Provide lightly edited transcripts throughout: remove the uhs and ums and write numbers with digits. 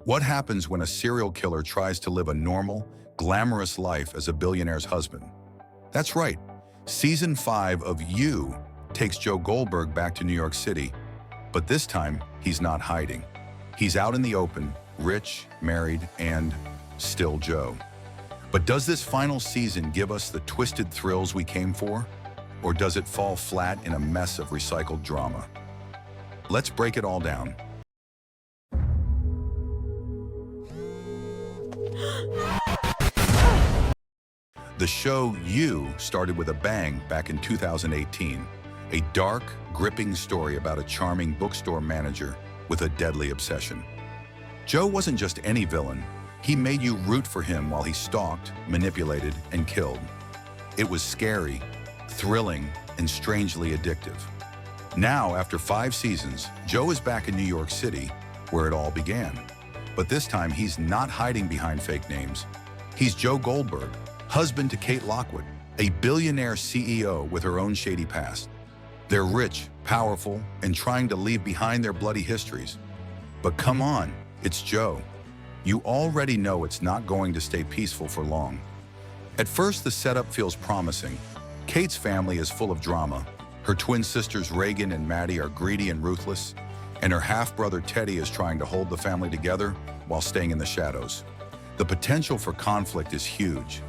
What happens when a serial killer tries to live a normal, glamorous life as a billionaire's husband? That's right. Season 5 of You takes Joe Goldberg back to New York City, but this time he's not hiding. He's out in the open, rich, married, and still Joe. But does this final season give us the twisted thrills we came for? Or does it fall flat in a mess of recycled drama? Let's break it all down. The show You started with a bang back in 2018, a dark, gripping story about a charming bookstore manager with a deadly obsession. Joe wasn't just any villain. He made you root for him while he stalked, manipulated, and killed. It was scary, thrilling, and strangely addictive. Now, after 5 seasons, Joe is back in New York City, where it all began. But this time, he's not hiding behind fake names. He's Joe Goldberg, husband to Kate Lockwood, a billionaire CEO with her own shady past. They're rich, powerful, and trying to leave behind their bloody histories. But come on, it's Joe. You already know it's not going to stay peaceful for long. At first, the setup feels promising. Kate's family is full of drama. Her twin sisters Reagan and Maddie are greedy and ruthless, and her half-brother Teddy is trying to hold the family together while staying in the shadows. The potential for conflict is huge.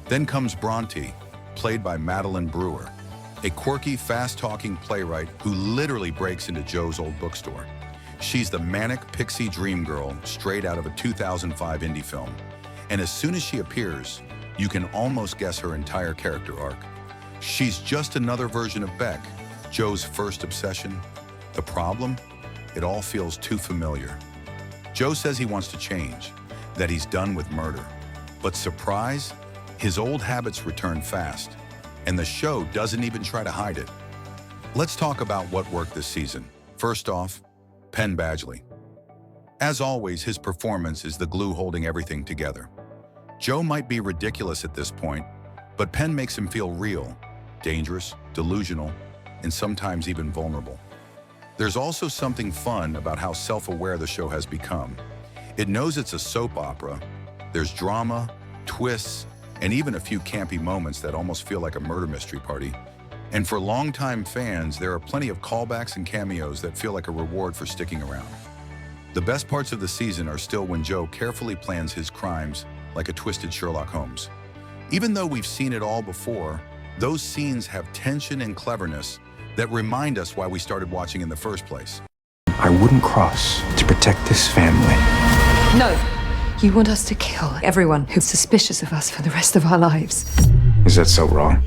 Then comes Bronte, played by Madeline Brewer, a quirky, fast-talking playwright who literally breaks into Joe's old bookstore. She's the manic pixie dream girl straight out of a 2005 indie film. And as soon as she appears, you can almost guess her entire character arc. She's just another version of Beck, Joe's first obsession. The problem? It all feels too familiar. Joe says he wants to change, that he's done with murder. But surprise? His old habits return fast, and the show doesn't even try to hide it. Let's talk about what worked this season. First off, Penn Badgley. As always, his performance is the glue holding everything together. Joe might be ridiculous at this point, but Penn makes him feel real, dangerous, delusional, and sometimes even vulnerable. There's also something fun about how self-aware the show has become. It knows it's a soap opera. There's drama, twists, and even a few campy moments that almost feel like a murder mystery party. And for longtime fans, there are plenty of callbacks and cameos that feel like a reward for sticking around. The best parts of the season are still when Joe carefully plans his crimes like a twisted Sherlock Holmes. Even though we've seen it all before, those scenes have tension and cleverness that remind us why we started watching in the first place. I wouldn't cross to protect this family. No. You want us to kill everyone who's suspicious of us for the rest of our lives. Is that so wrong?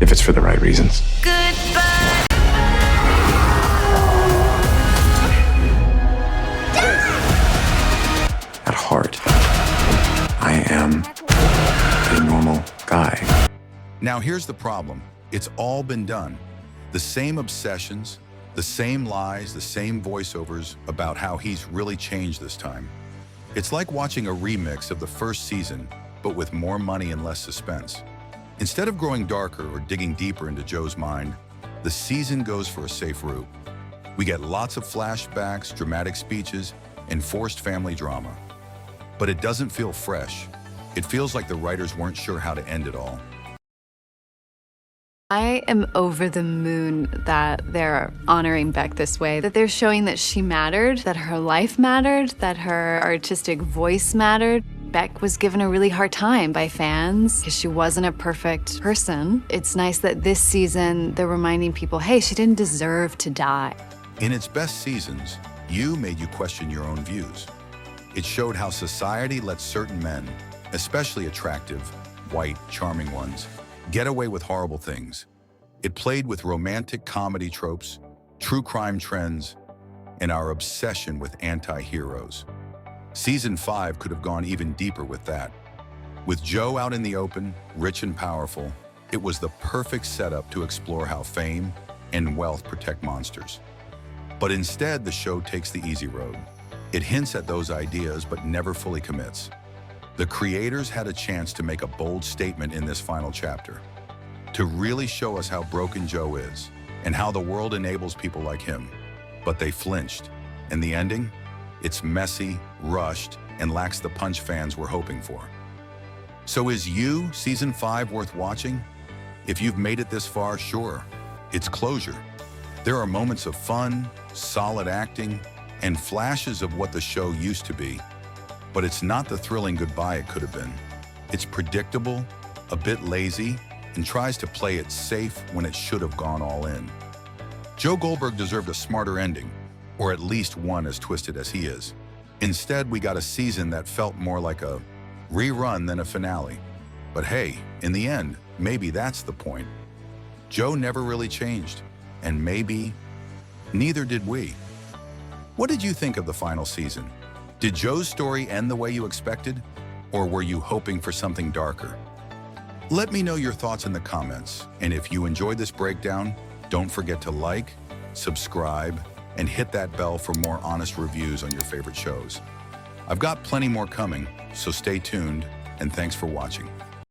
If it's for the right reasons. Goodbye. At heart, I am a normal guy. Now here's the problem. It's all been done. The same obsessions, the same lies, the same voiceovers about how he's really changed this time. It's like watching a remix of the first season, but with more money and less suspense. Instead of growing darker or digging deeper into Joe's mind, the season goes for a safe route. We get lots of flashbacks, dramatic speeches, and forced family drama. But it doesn't feel fresh. It feels like the writers weren't sure how to end it all. I am over the moon that they're honoring Beck this way, that they're showing that she mattered, that her life mattered, that her artistic voice mattered. Beck was given a really hard time by fans because she wasn't a perfect person. It's nice that this season they're reminding people, hey, she didn't deserve to die. In its best seasons, You made you question your own views. It showed how society lets certain men, especially attractive, white, charming ones, get away with horrible things. It played with romantic comedy tropes, true crime trends, and our obsession with anti-heroes. Season 5 could have gone even deeper with that. With Joe out in the open, rich and powerful, it was the perfect setup to explore how fame and wealth protect monsters. But instead, the show takes the easy road. It hints at those ideas, but never fully commits. The creators had a chance to make a bold statement in this final chapter, to really show us how broken Joe is and how the world enables people like him. But they flinched, and the ending? It's messy, rushed, and lacks the punch fans were hoping for. So is You Season 5 worth watching? If you've made it this far, sure, it's closure. There are moments of fun, solid acting, and flashes of what the show used to be. But it's not the thrilling goodbye it could have been. It's predictable, a bit lazy, and tries to play it safe when it should have gone all in. Joe Goldberg deserved a smarter ending, or at least one as twisted as he is. Instead, we got a season that felt more like a rerun than a finale. But hey, in the end, maybe that's the point. Joe never really changed, and maybe neither did we. What did you think of the final season? Did Joe's story end the way you expected, or were you hoping for something darker? Let me know your thoughts in the comments, and if you enjoyed this breakdown, don't forget to like, subscribe, and hit that bell for more honest reviews on your favorite shows. I've got plenty more coming, so stay tuned, and thanks for watching.